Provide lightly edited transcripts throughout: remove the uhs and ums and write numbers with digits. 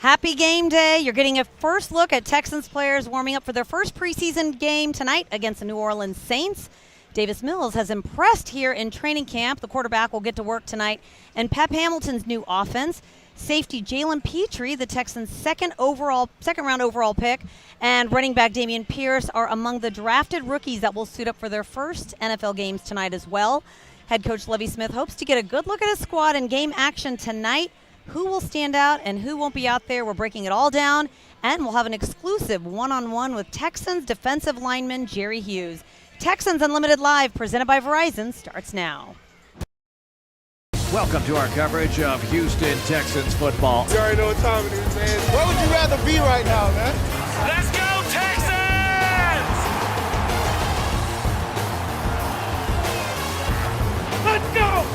Happy game day. You're getting a first look at Texans players warming up for their first preseason game tonight against the New Orleans Saints. Davis Mills has impressed here in training camp. The quarterback will get to work tonight. And Pep Hamilton's new offense. Safety Jalen Petrie, the Texans' second round overall pick, and running back Dameon Pierce are among the drafted rookies that will suit up for their first NFL games tonight as well. Head coach Lovie Smith hopes to get a good look at his squad in game action tonight. Who will stand out and who won't be out there? We're breaking it all down, and we'll have an exclusive one-on-one with Texans defensive lineman Jerry Hughes. Texans Unlimited Live, presented by Verizon, starts now. Welcome to our coverage of Houston Texans football. You already know what time it is, man. Where would you rather be right now, man? Let's go, Texans! Let's go!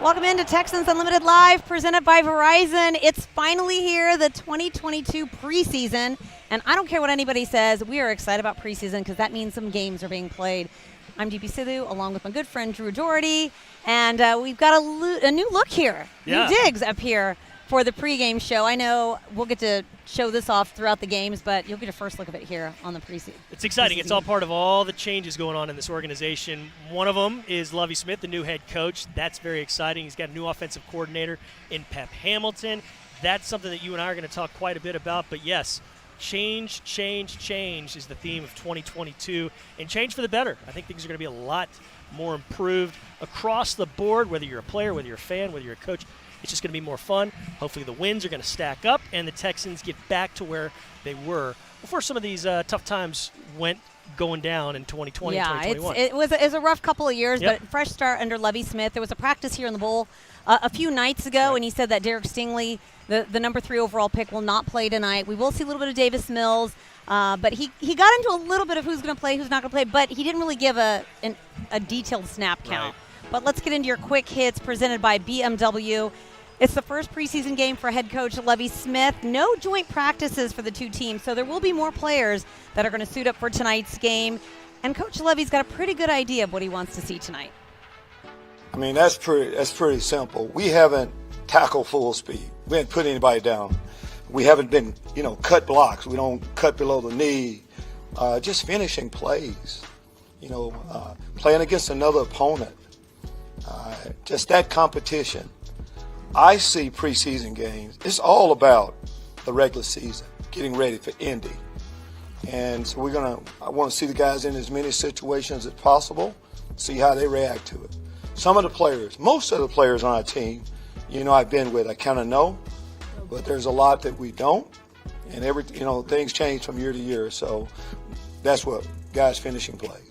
Welcome into Texans Unlimited Live, presented by Verizon. It's finally here, the 2022 preseason. And I don't care what anybody says, we are excited about preseason because that means some games are being played. I'm DP Sidhu, along with my good friend Drew Doherty. And we've got a new look here, new digs up here for the pregame show. I know we'll get to show this off throughout the games, but you'll get a first look of it here on the preseason. It's exciting. It's all part of all the changes going on in this organization. One of them is Lovie Smith, the new head coach. That's very exciting. He's got a new offensive coordinator in Pep Hamilton. That's something that you and I are going to talk quite a bit about. But, yes, change is the theme of 2022, and change for the better. I think things are going to be a lot more improved across the board, whether you're a player, whether you're a fan, whether you're a coach. It's just going to be more fun. Hopefully the wins are going to stack up and the Texans get back to where they were before some of these tough times went going down in 2020 and 2021. It was a rough couple of years, but fresh start under Lovie Smith. There was a practice here in the Bowl a few nights ago, and he said that Derek Stingley, the number 3 overall pick, will not play tonight. We will see a little bit of Davis Mills, but he got into a little bit of who's going to play, who's not going to play, but he didn't really give a detailed snap count. Right. But let's get into your quick hits presented by BMW. It's the first preseason game for head coach Lovie Smith. No joint practices for the two teams, so there will be more players that are going to suit up for tonight's game. And Coach Lovie's got a pretty good idea of what he wants to see tonight. I mean, that's pretty simple. We haven't tackled full speed. We haven't put anybody down. We haven't been, cut blocks. We don't cut below the knee. Just finishing plays. Playing against another opponent. Just that competition. I see preseason games. It's all about the regular season, getting ready for Indy. And so I want to see the guys in as many situations as possible, see how they react to it. Most of the players on our team, I've been with, I kind of know, but there's a lot that we don't. And things change from year to year. So that's what guys finishing plays.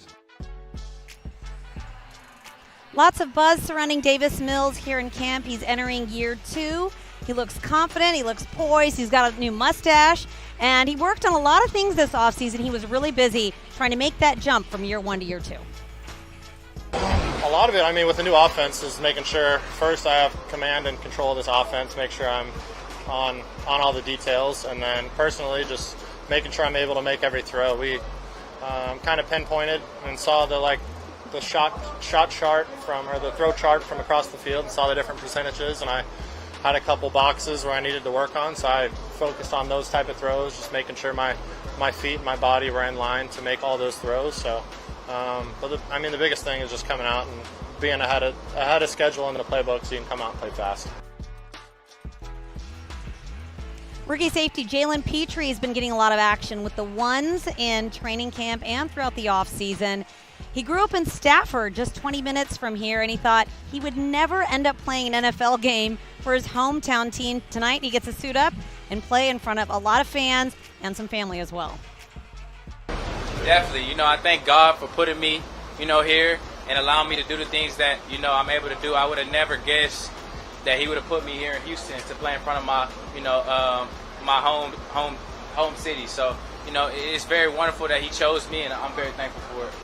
Lots of buzz surrounding Davis Mills here in camp. He's entering year 2. He looks confident. He looks poised. He's got a new mustache. And he worked on a lot of things this offseason. He was really busy trying to make that jump from year 1 to year 2. A lot of it, with the new offense is making sure, first I have command and control of this offense, make sure I'm on all the details. And then personally, just making sure I'm able to make every throw. We kind of pinpointed and saw the shot chart the throw chart from across the field and saw the different percentages, and I had a couple boxes where I needed to work on, so I focused on those type of throws, just making sure my feet and my body were in line to make all those throws. So the biggest thing is just coming out and being ahead of schedule in the playbook so you can come out and play fast. Rookie safety Jalen Petrie has been getting a lot of action with the ones in training camp and throughout the offseason. He grew up in Stafford, just 20 minutes from here, and he thought he would never end up playing an NFL game for his hometown team. Tonight he gets to suit up and play in front of a lot of fans and some family as well. Definitely. I thank God for putting me, here and allowing me to do the things that, I'm able to do. I would have never guessed that he would have put me here in Houston to play in front of my, my home city. So, it's very wonderful that he chose me, and I'm very thankful for it.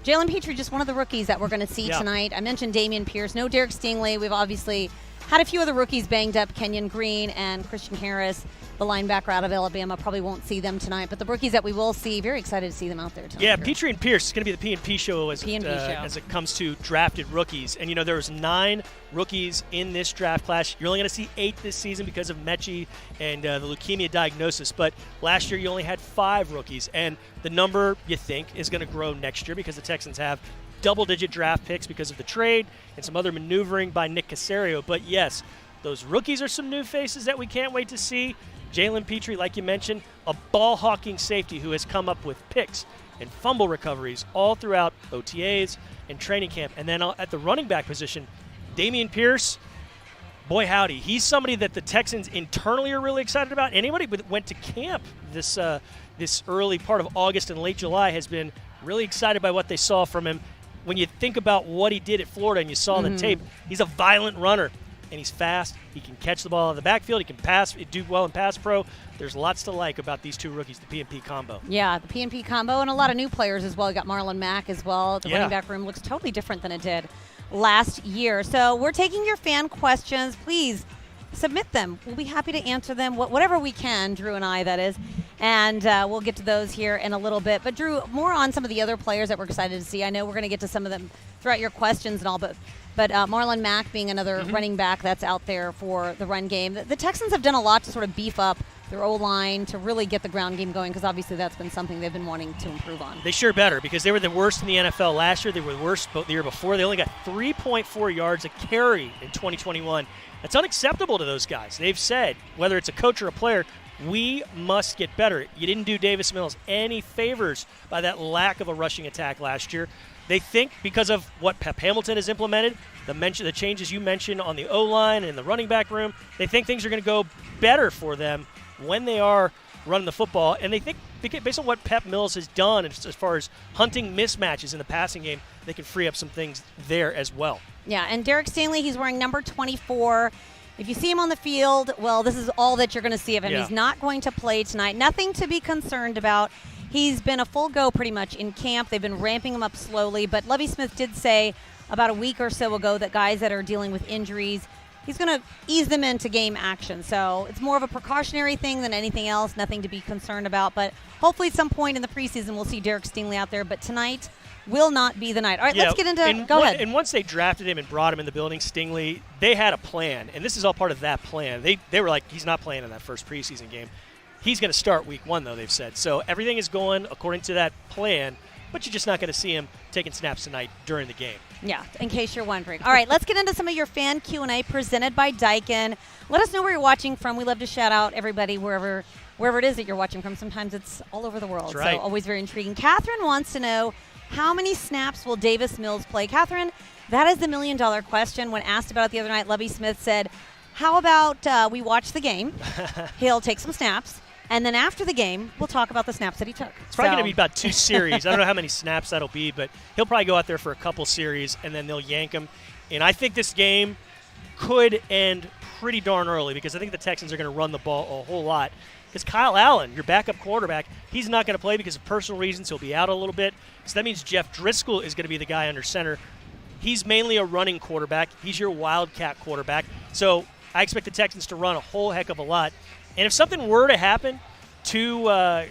Jalen Petrie, just one of the rookies that we're going to see tonight. I mentioned Dameon Pierce. No Derek Stingley. We've obviously had a few of the rookies banged up, Kenyon Green and Christian Harris. the linebacker out of Alabama. Probably won't see them tonight, but the rookies that we will see, very excited to see them out there tonight. Yeah, Petrie and Pierce is going to be the P&P show as it comes to drafted rookies. And, there was 9 rookies in this draft class. You're only going to see 8 this season because of Mechie and the leukemia diagnosis. But last year you only had 5 rookies. And the number, you think, is going to grow next year because the Texans have double-digit draft picks because of the trade and some other maneuvering by Nick Caserio. But, yes, those rookies are some new faces that we can't wait to see. Jalen Petrie, like you mentioned, a ball-hawking safety who has come up with picks and fumble recoveries all throughout OTAs and training camp. And then at the running back position, Dameon Pierce, boy howdy, he's somebody that the Texans internally are really excited about. Anybody that went to camp this early part of August and late July has been really excited by what they saw from him. When you think about what he did at Florida and you saw the tape, he's a violent runner. And he's fast. He can catch the ball in the backfield. He can pass, do well in pass pro. There's lots to like about these 2 rookies, the P&P combo. Yeah, the P&P combo, and a lot of new players as well. You got Marlon Mack as well. The running back room looks totally different than it did last year. So we're taking your fan questions. Please submit them. We'll be happy to answer them, whatever we can, Drew and I, that is. And we'll get to those here in a little bit. But, Drew, more on some of the other players that we're excited to see. I know we're going to get to some of them throughout your questions and all, but Marlon Mack being another running back that's out there for the run game. The Texans have done a lot to sort of beef up their O-line to really get the ground game going because obviously that's been something they've been wanting to improve on. They sure better because they were the worst in the NFL last year. They were the worst the year before. They only got 3.4 yards a carry in 2021. That's unacceptable to those guys. They've said, whether it's a coach or a player, we must get better. You didn't do Davis Mills any favors by that lack of a rushing attack last year. They think because of what Pep Hamilton has implemented, the changes you mentioned on the O-line and the running back room, they think things are going to go better for them when they are running the football. And they think, based on what Pep Mills has done as far as hunting mismatches in the passing game, they can free up some things there as well. Yeah, and Derek Stingley, he's wearing number 24. If you see him on the field, well, this is all that you're going to see of him. Yeah. He's not going to play tonight. Nothing to be concerned about. He's been a full go pretty much in camp. They've been ramping him up slowly. But Lovie Smith did say about a week or so ago that guys that are dealing with injuries, he's going to ease them into game action. So it's more of a precautionary thing than anything else. Nothing to be concerned about. But hopefully at some point in the preseason we'll see Derek Stingley out there. But tonight will not be the night. All right, let's get into – go ahead. And once they drafted him and brought him in the building, Stingley, they had a plan. And this is all part of that plan. They were like, he's not playing in that first preseason game. He's going to start week 1, though, they've said. So everything is going according to that plan, but you're just not going to see him taking snaps tonight during the game. Yeah, in case you're wondering. All right, let's get into some of your fan Q&A presented by Daikin. Let us know where you're watching from. We love to shout out everybody wherever it is that you're watching from. Sometimes it's all over the world, That's right. So always very intriguing. Catherine wants to know, how many snaps will Davis Mills play? Catherine, that is the $1 million question. When asked about it the other night, Lovie Smith said, how about we watch the game? He'll take some snaps. And then after the game, we'll talk about the snaps that he took. It's probably going to be about 2 series. I don't know how many snaps that'll be, but he'll probably go out there for a couple series, and then they'll yank him. And I think this game could end pretty darn early because I think the Texans are going to run the ball a whole lot. Because Kyle Allen, your backup quarterback, he's not going to play because of personal reasons. He'll be out a little bit. So that means Jeff Driscoll is going to be the guy under center. He's mainly a running quarterback. He's your wildcat quarterback. So I expect the Texans to run a whole heck of a lot. And if something were to happen to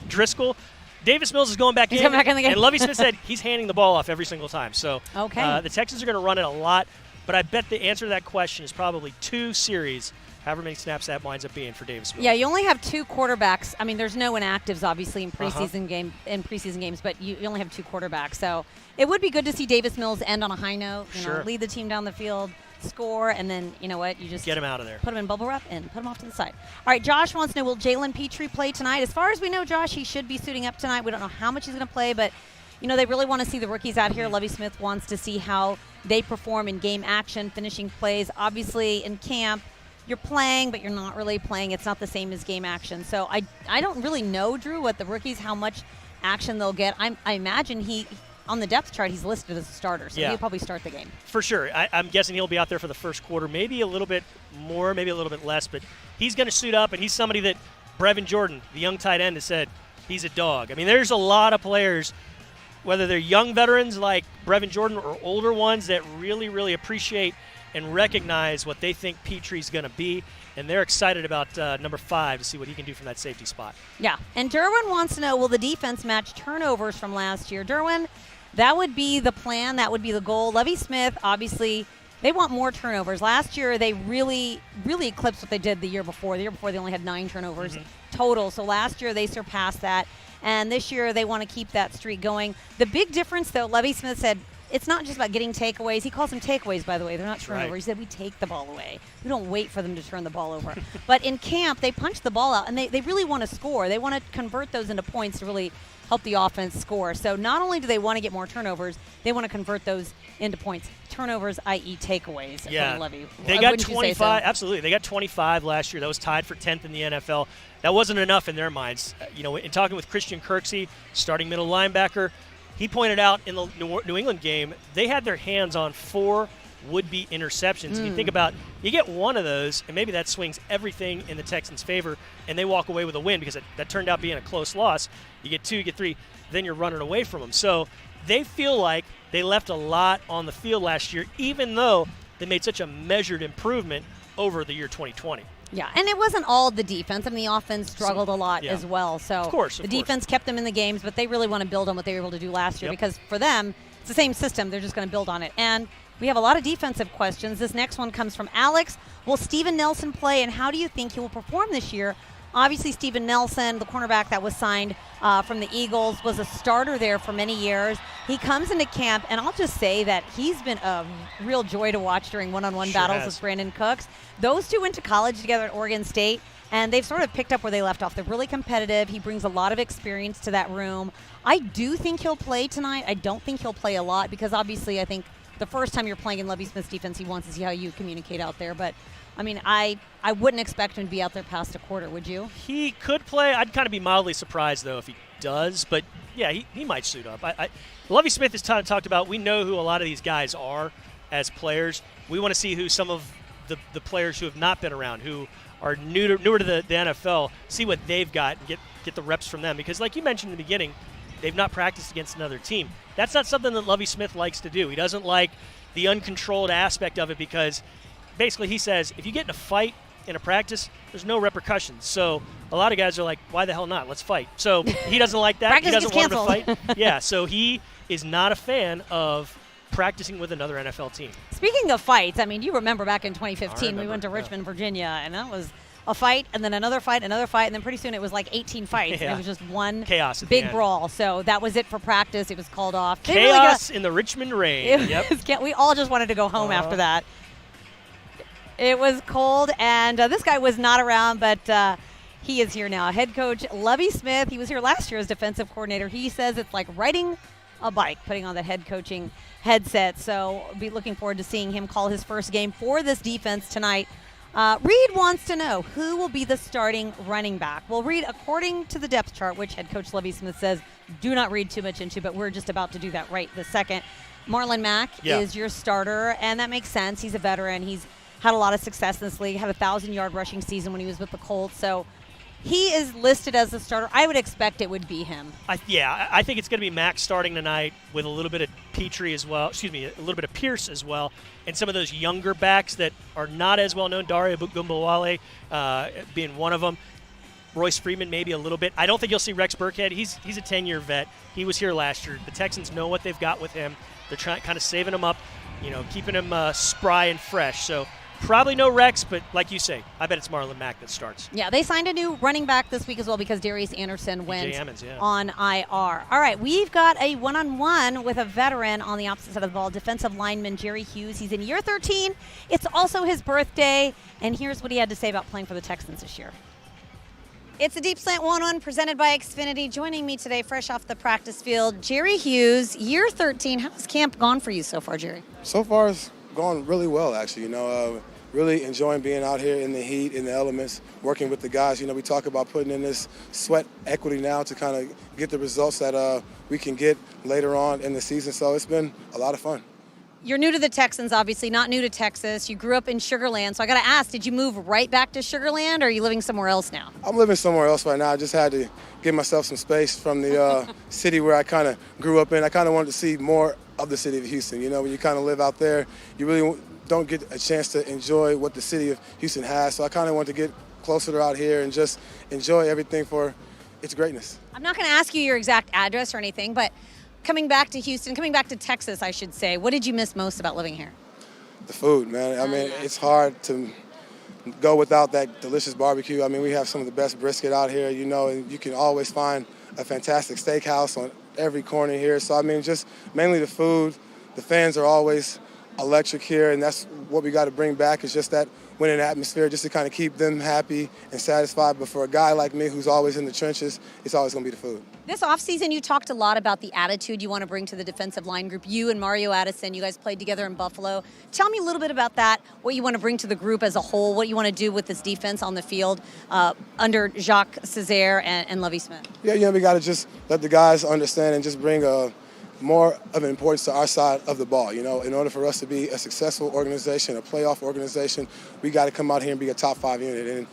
Driscoll, Davis Mills is going back in. Coming back in the game. And Lovie Smith said he's handing the ball off every single time. So the Texans are going to run it a lot. But I bet the answer to that question is probably 2 series, however many snaps that winds up being for Davis Mills. Yeah, you only have 2 quarterbacks. I mean, there's no inactives, obviously, in preseason games, but you only have 2 quarterbacks. So it would be good to see Davis Mills end on a high note, lead the team down the field, score, and then, you know what, you just get him out of there. Put him in bubble wrap and put him off to the side. All right, Josh wants to know, will Jalen Petrie play tonight? As far as we know, Josh, he should be suiting up tonight. We don't know how much he's going to play, but, they really want to see the rookies out here. Lovie Smith wants to see how they perform in game action, finishing plays. Obviously, in camp, you're playing, but you're not really playing. It's not the same as game action. So I don't really know, Drew, what the rookies, how much action they'll get. I imagine on the depth chart, he's listed as a starter, so he'll probably start the game. For sure. I'm guessing he'll be out there for the first quarter, maybe a little bit more, maybe a little bit less, but he's going to suit up, and he's somebody that Brevin Jordan, the young tight end, has said he's a dog. I mean, there's a lot of players whether they're young veterans like Brevin Jordan or older ones that really, really appreciate and recognize what they think Petry's going to be. And they're excited about number 5 to see what he can do from that safety spot. Yeah, and Derwin wants to know, will the defense match turnovers from last year? Derwin, that would be the plan. That would be the goal. Lovie Smith, obviously, they want more turnovers. Last year, they really, really eclipsed what they did the year before. The year before, they only had 9 turnovers total. So last year, they surpassed that. And this year, they want to keep that streak going. The big difference, though, Lovie Smith said, it's not just about getting takeaways. He calls them takeaways, by the way. They're not turnovers. Right. He said we take the ball away. We don't wait for them to turn the ball over. But in camp, they punch the ball out, and they really want to score. They want to convert those into points to really help the offense score. So not only do they want to get more turnovers, they want to convert those into points. Turnovers, i.e. takeaways. Yeah, Levy. they got Wouldn't you say 25. so? Absolutely, they got 25 last year. That was tied for 10th in the NFL. That wasn't enough in their minds. In talking with Christian Kirksey, starting middle linebacker, he pointed out in the New England game, they had their hands on 4 would-be interceptions. And you think about, you get one of those, and maybe that swings everything in the Texans' favor, and they walk away with a win because that turned out being a close loss. You get 2, you get 3, then you're running away from them. So they feel like they left a lot on the field last year, even though they made such a measured improvement over the year 2020. Yeah, and it wasn't all the defense. I mean, the offense struggled a lot as well. So of course. The defense kept them in the games, but they really want to build on what they were able to do last year because for them, it's the same system. They're just going to build on it. And we have a lot of defensive questions. This next one comes from Alex. Will Steven Nelson play, and how do you think he will perform this year? Obviously, Steven Nelson, the cornerback that was signed from the Eagles, was a starter there for many years. He comes into camp, and I'll just say that he's been a real joy to watch during one-on-one battles with Brandon Cooks. Those two went to college together at Oregon State, and they've sort of picked up where they left off. They're really competitive. He brings a lot of experience to that room. I do think he'll play tonight. I don't think he'll play a lot because, obviously, I think the first time you're playing in Lovie Smith's defense, he wants to see how you communicate out there. But I mean, I wouldn't expect him to be out there past a quarter, would you? He could play. I'd kind of be mildly surprised, though, if he does. But, yeah, he might suit up. Lovie Smith has talked about, we know who a lot of these guys are as players. We want to see who some of the players who have not been around, who are newer to the NFL, see what they've got and get the reps from them. Because, like you mentioned in the beginning, they've not practiced against another team. That's not something that Lovie Smith likes to do. He doesn't like the uncontrolled aspect of it because – basically, he says, if you get in a fight in a practice, there's no repercussions. So a lot of guys are like, why the hell not? Let's fight. So he doesn't like that. He doesn't want to fight. Yeah, so he is not a fan of practicing with another NFL team. Speaking of fights, I mean, you remember back in 2015, we went to Richmond, Virginia, and that was a fight and then another fight, and then pretty soon it was like 18 fights. And it was just one chaos big brawl. So that was it for practice. It was called off. Chaos in the Richmond rain. We all just wanted to go home after that. It was cold, and this guy was not around, but he is here now. Head coach Lovie Smith, he was here last year as defensive coordinator. He says it's like riding a bike, putting on that head coaching headset. So be looking forward to seeing him call his first game for this defense tonight. Reed wants to know who will be the starting running back. Well, Reed, according to the depth chart, which head coach Lovie Smith says do not read too much into, but we're just about to do that right this second. Marlon Mack is your starter, and that makes sense. He's a veteran. He's had a lot of success in this league, had a 1,000-yard rushing season when he was with the Colts. So he is listed as the starter. I would expect it would be him. I think it's going to be Max starting tonight with a little bit of Petrie as well. A little bit of Pierce as well, and some of those younger backs that are not as well known. Dario Gumbawale being one of them. Royce Freeman maybe a little bit. I don't think you'll see Rex Burkhead. He's a 10-year vet. He was here last year. The Texans know what they've got with him. They're trying kind of saving him up, keeping him spry and fresh. So probably no Rex, but like you say, I bet it's Marlon Mack that starts. Yeah, they signed a new running back this week as well because Darius Anderson went on IR. All right, we've got a one-on-one with a veteran on the opposite side of the ball, defensive lineman Jerry Hughes. He's in year 13. It's also his birthday, and here's what he had to say about playing for the Texans this year. It's a Deep Slant 1-1 presented by Xfinity. Joining me today, fresh off the practice field, Jerry Hughes, year 13. How's camp gone for you so far, Jerry? So far, it's gone really well, actually. Really enjoying being out here in the heat, in the elements, working with the guys. We talk about putting in this sweat equity now to kind of get the results that we can get later on in the season. So it's been a lot of fun. You're new to the Texans, obviously, not new to Texas. You grew up in Sugar Land. So I got to ask, did you move right back to Sugar Land, or are you living somewhere else now? I'm living somewhere else right now. I just had to give myself some space from the city where I kind of grew up in. I kind of wanted to see more of the city of Houston. You know, when you kind of live out there, you really don't get a chance to enjoy what the city of Houston has. So I kind of wanted to get closer to out here and just enjoy everything for its greatness. I'm not going to ask you your exact address or anything, but coming back to Houston, coming back to Texas, I should say, what did you miss most about living here? The food, man. I mean, it's hard to go without that delicious barbecue. I mean, we have some of the best brisket out here, you know, and you can always find a fantastic steakhouse on every corner here. So, I mean, just mainly the food. The fans are always electric here, and that's what we got to bring back, is just that winning atmosphere, just to kind of keep them happy and satisfied. But for a guy like me who's always in the trenches, it's always going to be the food. This offseason, you talked a lot about the attitude you want to bring to the defensive line group. You and Mario Addison, you guys played together in Buffalo. Tell me a little bit about that, what you want to bring to the group as a whole, what you want to do with this defense on the field under Jacques Cesaire and Lovie Smith. Yeah, you know, we got to just let the guys understand and just bring more of an importance to our side of the ball. You know, in order for us to be a successful organization, a playoff organization, we got to come out here and be a top 5 unit. And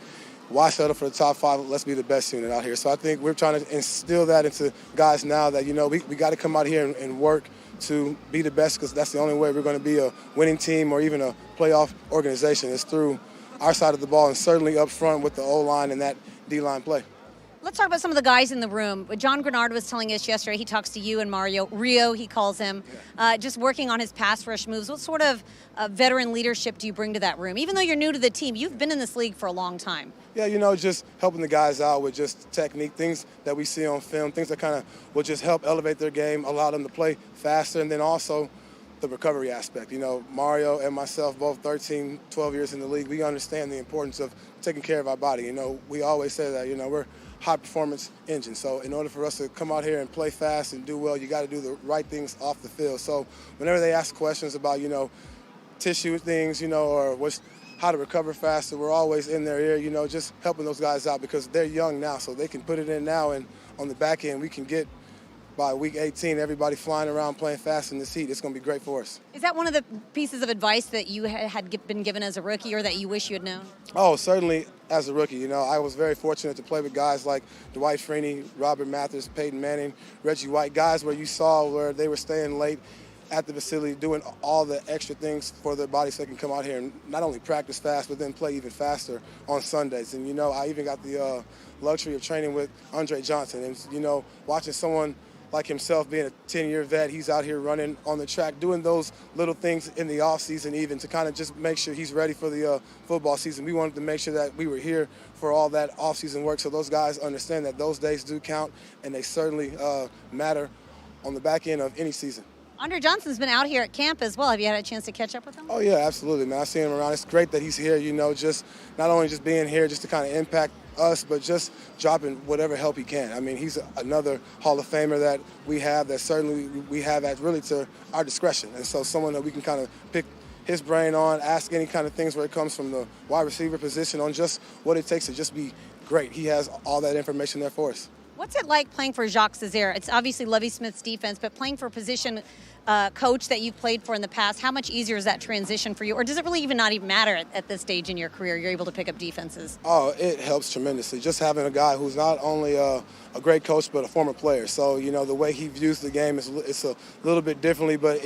why settle for the top 5? Let's be the best unit out here. So I think we're trying to instill that into guys now, that, you know, we got to come out here and work to be the best, because that's the only way we're going to be a winning team or even a playoff organization, is through our side of the ball, and certainly up front with the O-line and that D-line play. Let's talk about some of the guys in the room. John Grenard was telling us yesterday, he talks to you and Mario. Rio, he calls him, just working on his pass rush moves. What sort of veteran leadership do you bring to that room? Even though you're new to the team, you've been in this league for a long time. Yeah, you know, just helping the guys out with just technique, things that we see on film, things that kind of will just help elevate their game, allow them to play faster, and then also the recovery aspect. You know, Mario and myself, both 13, 12 years in the league, we understand the importance of taking care of our body. You know, we always say that, you know, we're high-performance engine. So in order for us to come out here and play fast and do well, you got to do the right things off the field. So whenever they ask questions about, you know, tissue things, you know, or how to recover faster, we're always in their ear, you know, just helping those guys out, because they're young now, so they can put it in now, and on the back end we can get, by week 18, everybody flying around playing fast in this heat. It's going to be great for us. Is that one of the pieces of advice that you had been given as a rookie, or that you wish you had known? Oh, certainly as a rookie. You know, I was very fortunate to play with guys like Dwight Freeney, Robert Mathis, Peyton Manning, Reggie White, guys where you saw where they were staying late at the facility, doing all the extra things for their body so they can come out here and not only practice fast, but then play even faster on Sundays. And, you know, I even got the luxury of training with Andre Johnson, and, you know, watching someone like himself, being a 10-year vet, he's out here running on the track, doing those little things in the offseason even to kind of just make sure he's ready for the football season. We wanted to make sure that we were here for all that offseason work, so those guys understand that those days do count, and they certainly matter on the back end of any season. Andre Johnson's been out here at camp as well. Have you had a chance to catch up with him? Oh, yeah, absolutely, man. I see him around. It's great that he's here, you know, just not only just being here just to kind of impact us, but just dropping whatever help he can. I mean, he's another Hall of Famer that we have, that certainly we have at really to our discretion. And so someone that we can kind of pick his brain on, ask any kind of things where it comes from the wide receiver position on just what it takes to just be great. He has all that information there for us. What's it like playing for Jacques Cesaire? It's obviously Lovie Smith's defense, but playing for a position coach that you've played for in the past, how much easier is that transition for you? Or does it really not even matter at this stage in your career? You're able to pick up defenses? Oh, it helps tremendously. Just having a guy who's not only a great coach, but a former player. So, you know, the way he views the game it's a little bit differently, but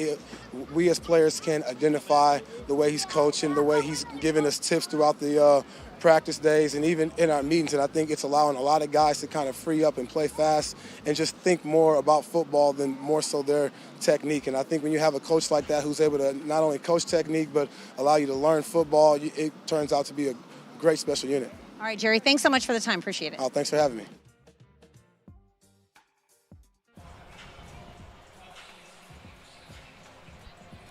we as players can identify the way he's coaching, the way he's giving us tips throughout the practice days and even in our meetings, and I think it's allowing a lot of guys to kind of free up and play fast and just think more about football than more so their technique. And I think when you have a coach like that who's able to not only coach technique but allow you to learn football, it turns out to be a great special unit. All right, Jerry, thanks so much for the time. Appreciate it. Oh, thanks for having me.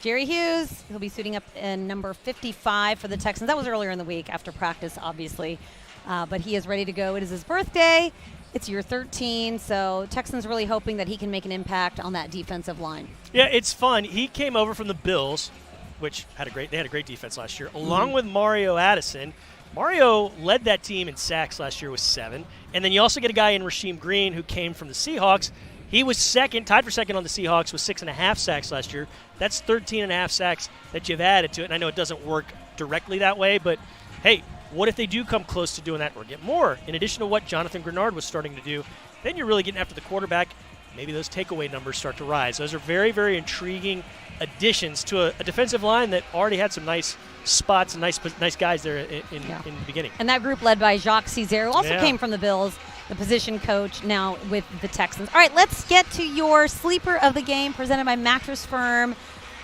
Jerry Hughes, he'll be suiting up in number 55 for the Texans. That was earlier in the week after practice, obviously. But he is ready to go. It is his birthday. It's year 13, so Texans really hoping that he can make an impact on that defensive line. Yeah, it's fun. He came over from the Bills, which had a great defense last year, along with Mario Addison. Mario led that team in sacks last year with 7. And then you also get a guy in Rasheem Green who came from the Seahawks, He was second, tied for second on the Seahawks with 6.5 sacks last year. That's 13.5 sacks that you've added to it. And I know it doesn't work directly that way, but hey, what if they do come close to doing that or get more? In addition to what Jonathan Grenard was starting to do, then you're really getting after the quarterback. Maybe those takeaway numbers start to rise. Those are very, very intriguing additions to a defensive line that already had some nice spots and nice guys there in the beginning. And that group led by Jacques Césaire, who also came from the Bills, the position coach now with the Texans. All right, let's get to your sleeper of the game presented by Mattress Firm.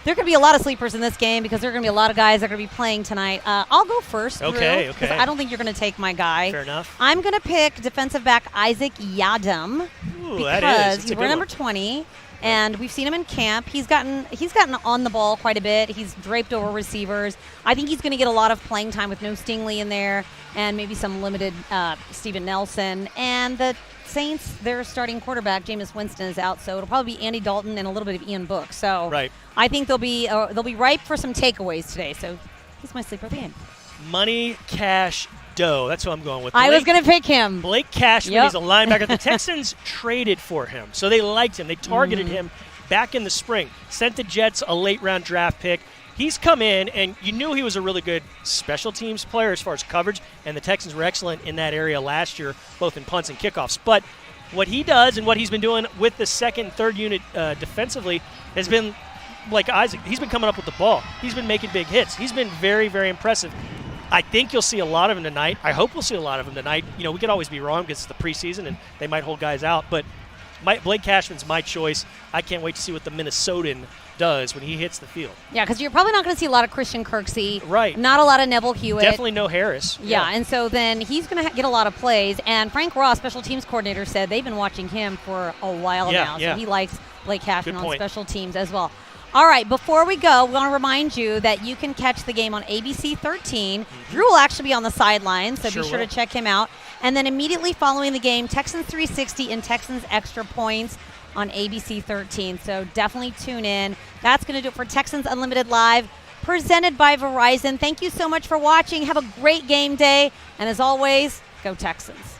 There could be a lot of sleepers in this game because there are going to be a lot of guys that are going to be playing tonight. I'll go first, Okay. because I don't think you're going to take my guy. Fair enough. I'm going to pick defensive back Isaac Yiadom because he's wearing number 20, and we've seen him in camp. He's gotten on the ball quite a bit. He's draped over receivers. I think he's going to get a lot of playing time with no Stingley in there and maybe some limited Steven Nelson. And the Saints, their starting quarterback, Jameis Winston, is out, so it'll probably be Andy Dalton and a little bit of Ian Book. So I think they'll be ripe for some takeaways today. So he's my sleeper of the game. Money, cash, dough. That's who I'm going with. I was going to pick him. Blake Cashman, he's a linebacker. The Texans traded for him, so they liked him. They targeted him back in the spring. Sent the Jets a late-round draft pick. He's come in, and you knew he was a really good special teams player as far as coverage, and the Texans were excellent in that area last year, both in punts and kickoffs. But what he does and what he's been doing with the second and third unit defensively has been like Isaac. He's been coming up with the ball. He's been making big hits. He's been very, very impressive. I think you'll see a lot of him tonight. I hope we'll see a lot of him tonight. You know, we could always be wrong because it's the preseason and they might hold guys out, but Blake Cashman's my choice. I can't wait to see what the Minnesotan does when he hits the field. Yeah, because you're probably not going to see a lot of Christian Kirksey. Right. Not a lot of Neville Hewitt. Definitely no Harris. Yeah, and so then he's going to get a lot of plays. And Frank Ross, special teams coordinator, said they've been watching him for a while now. So he likes Blake Cashman on special teams as well. All right, before we go, we want to remind you that you can catch the game on ABC 13. Drew will actually be on the sidelines, so be sure to check him out. And then immediately following the game, Texans 360 and Texans Extra Points on ABC 13. So definitely tune in. That's going to do it for Texans Unlimited Live, presented by Verizon. Thank you so much for watching. Have a great game day. And as always, go Texans.